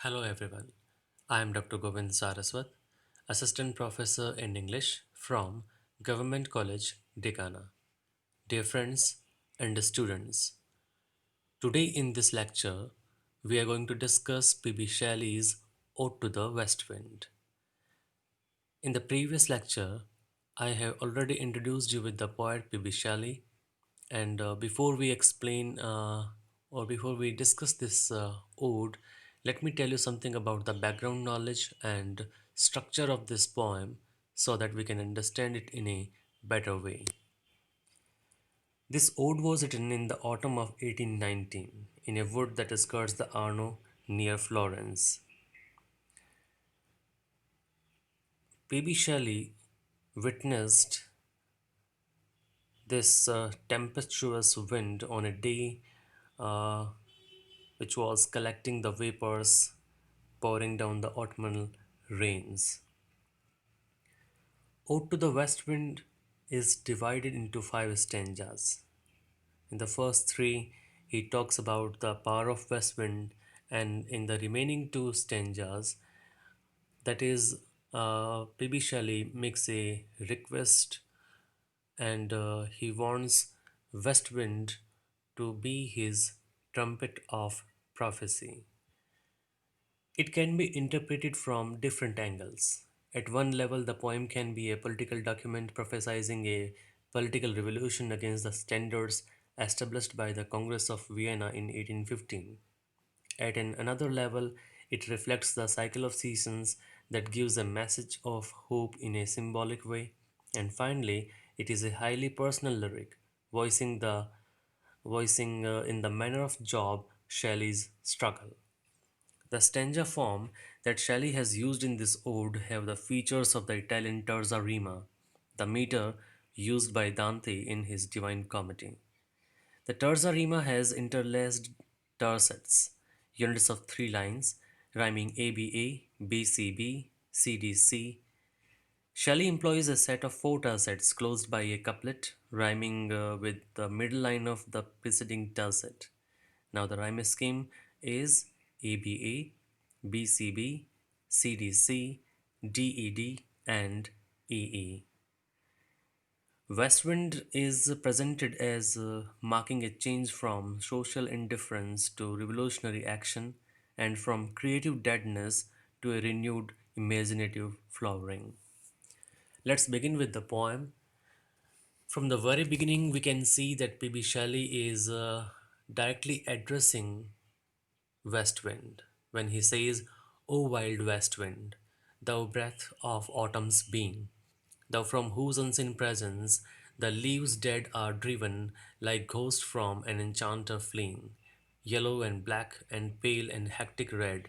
Hello everyone. I am Dr. Govind Saraswat, Assistant Professor in English from Government College, Decana. Dear friends and students, today in this lecture, we are going to discuss P.B. Shelley's Ode to the West Wind. In the previous lecture, I have already introduced you with the poet P.B. Shelley, and before we explain or before we discuss this ode, let me tell you something about the background knowledge and structure of this poem so that we can understand it in a better way. This ode was written in the autumn of 1819 in a wood that skirts the Arno near Florence. P.B. Shelley witnessed this tempestuous wind on a day uh, which was collecting the vapors pouring down the autumnal rains. Ode to the West Wind is divided into five stanzas. In the first three, he talks about the power of west wind, and in the remaining two stanzas, that is, P.B. Shelley makes a request and he wants west wind to be his trumpet of prophecy. It can be interpreted from different angles. At one level, the poem can be a political document prophesying a political revolution against the standards established by the Congress of Vienna in 1815. At another level, it reflects the cycle of seasons that gives a message of hope in a symbolic way. And finally, it is a highly personal lyric, voicing in the manner of Job Shelley's struggle. The stanza form that Shelley has used in this ode have the features of the Italian terza rima, the meter used by Dante in his Divine Comedy. The terza rima has interlaced tercets, units of three lines, rhyming ABA, BCB, CDC. Shelley employs a set of four tercets closed by a couplet, rhyming with the middle line of the preceding tercet. Now the rhyme scheme is ABA, BCB, CDC, DED, and EE. Westwind is presented as marking a change from social indifference to revolutionary action and from creative deadness to a renewed imaginative flowering. Let's begin with the poem. From the very beginning, we can see that P.B. Shelley is directly addressing West Wind, when he says, O wild west wind, thou breath of autumn's being, thou from whose unseen presence the leaves dead are driven like ghosts from an enchanter fleeing, yellow and black and pale and hectic red,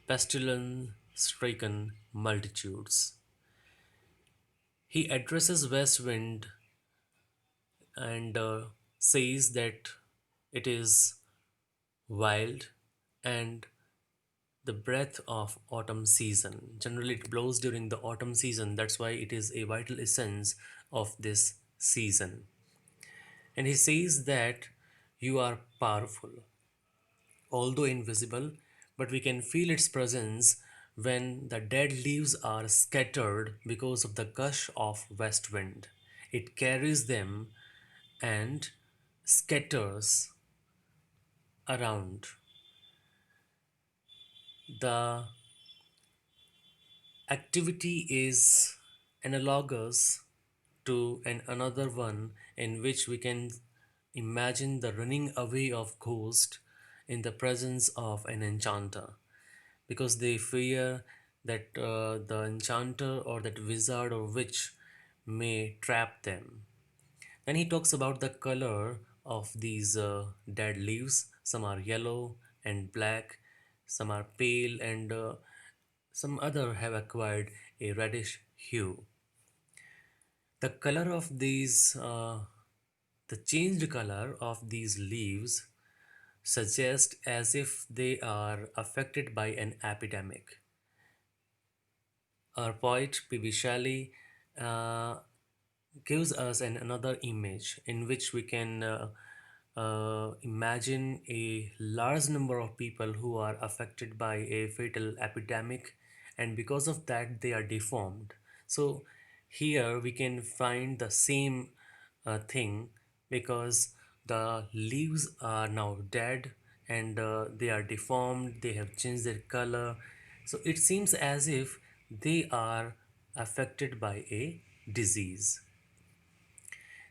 pestilence stricken multitudes. He addresses West Wind and says that it is wild and the breath of autumn season. Generally, it blows during the autumn season. That's why it is a vital essence of this season. And he says that you are powerful, although invisible, but we can feel its presence when the dead leaves are scattered because of the gush of west wind. It carries them and scatters around. The activity is analogous to another one in which we can imagine the running away of ghost in the presence of an enchanter because they fear that the enchanter or that wizard or witch may trap them. Then he talks about the color of these dead leaves. Some are yellow and black, some are pale, and some other have acquired a reddish hue. The color of these, the changed color of these leaves suggest as if they are affected by an epidemic. Our poet P.B. Shelley uh, gives us another image in which we can Imagine a large number of people who are affected by a fatal epidemic, and because of that, they are deformed. So, here we can find the same thing because the leaves are now dead and they are deformed, they have changed their color. So, it seems as if they are affected by a disease.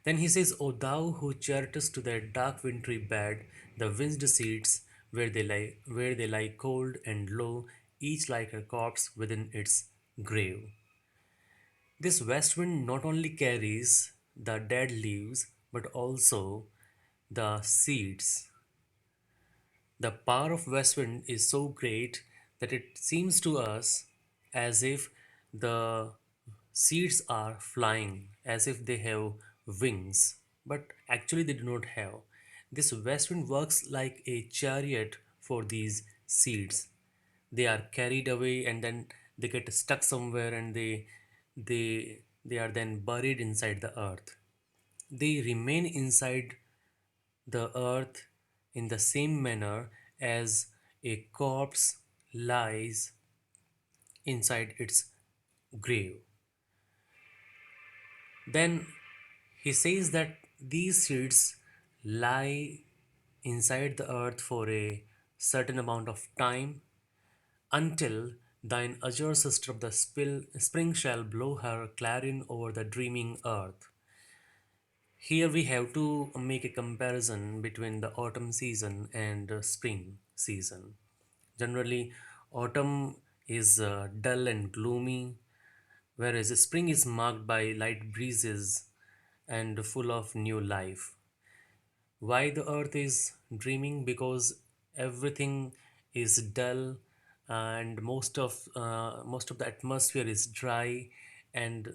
Then he says, O thou who charitest to their dark wintry bed the winged seats where they lie cold and low, each like a corpse within its grave. This west wind not only carries the dead leaves but also the seeds. The power of west wind is so great that it seems to us as if the seeds are flying, as if they have wings, but actually they do not have. This west wind works like a chariot for these seeds. They are carried away and then they get stuck somewhere and they are then buried inside the earth. They remain inside the earth in the same manner as a corpse lies inside its grave. Then he says that these seeds lie inside the earth for a certain amount of time until thine azure sister of the spring shall blow her clarion over the dreaming earth. Here we have to make a comparison between the autumn season and the spring season. Generally, autumn is dull and gloomy, whereas spring is marked by light breezes and full of new life. Why the earth is dreaming? Because everything is dull and most of the atmosphere is dry, and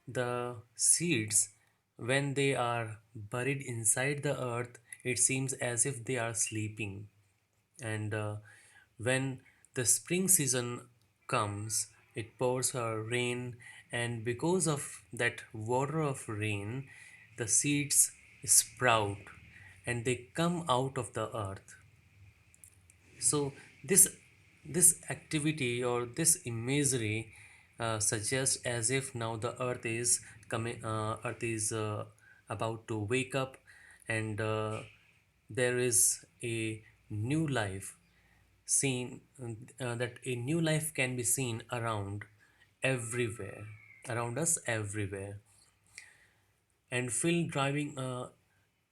the seeds, when they are buried inside the earth, it seems as if they are sleeping. And when the spring season comes, it pours her rain, and because of that water of rain, the seeds sprout and they come out of the earth. So this this activity or this imagery suggests as if now the earth is about to wake up, and there is a new life seen that a new life can be seen everywhere around us everywhere. And Phil driving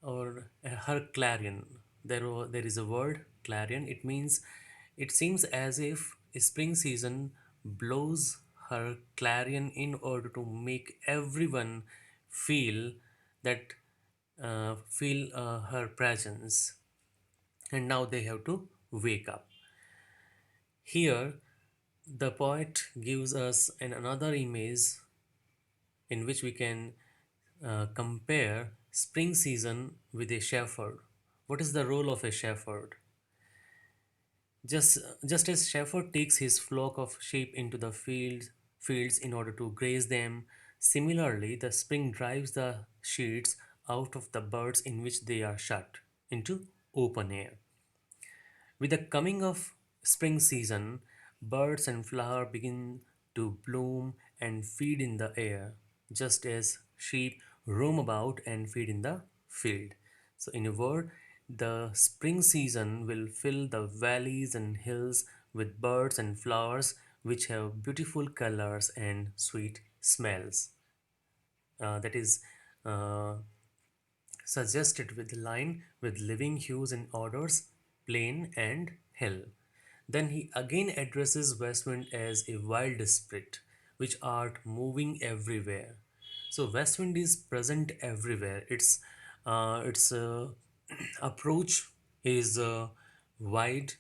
or her clarion. There is a word clarion. It means it seems as if spring season blows her clarion in order to make everyone feel that feel her presence, and now they have to wake up. Here, the poet gives us another image in which we can compare spring season with a shepherd. What is the role of a shepherd? Just, just as shepherd takes his flock of sheep into the fields in order to graze them, similarly the spring drives the sheets out of the birds in which they are shut into open air. With the coming of spring season, birds and flowers begin to bloom and feed in the air, just as sheep roam about and feed in the field. So, in a word, the spring season will fill the valleys and hills with birds and flowers which have beautiful colors and sweet smells. That is uh, suggested with the line with living hues and odors, plain and hill. Then he again addresses West Wind as a wild spirit, which art moving everywhere. So West Wind is present everywhere. Its approach is wide.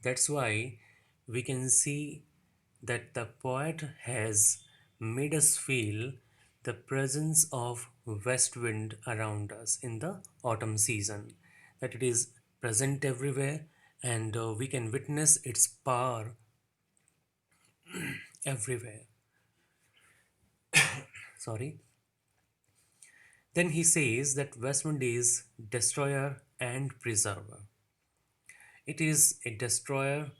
That's why we can see that the poet has made us feel the presence of west wind around us in the autumn season, that it is present everywhere, and we can witness its power everywhere. Sorry. Then he says that west wind is destroyer and preserver. It is a destroyer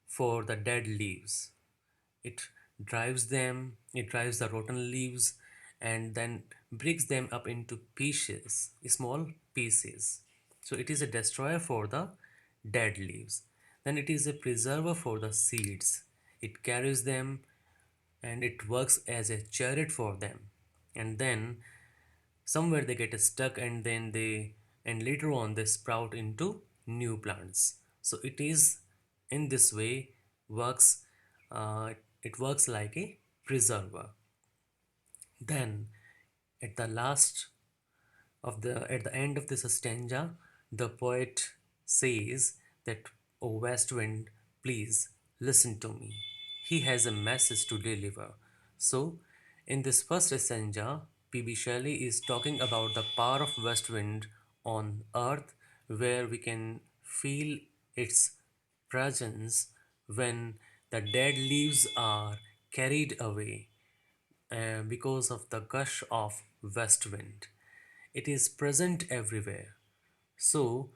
for the dead leaves. It it drives the rotten leaves and then breaks them up into pieces, small pieces. So it is a destroyer for the dead leaves. Then it is a preserver for the seeds. It carries them and it works as a chariot for them. And then somewhere they get stuck and later on they sprout into new plants. So it is in this way works it works like a preserver. Then at the last at the end of this stanza, the poet says that, "O west wind, please listen to me. He has a message to deliver." So, in this first stanza, P.B. Shelley is talking about the power of west wind on earth, where we can feel its presence when the dead leaves are carried away because of the gush of west wind. It is present everywhere. So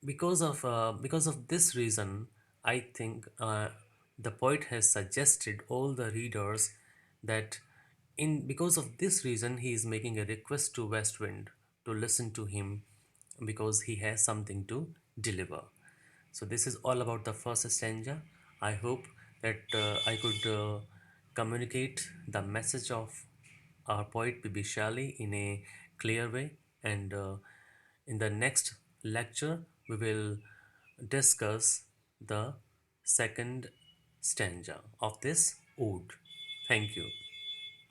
because of this reason, I think the poet has suggested all the readers that in because of this reason he is making a request to west wind to listen to him because he has something to deliver. So this is all about the first stanza. I hope that I could communicate the message of our poet Bibi Shali in a clear way. And in the next lecture, we will discuss the second stanza of this ode. Thank you.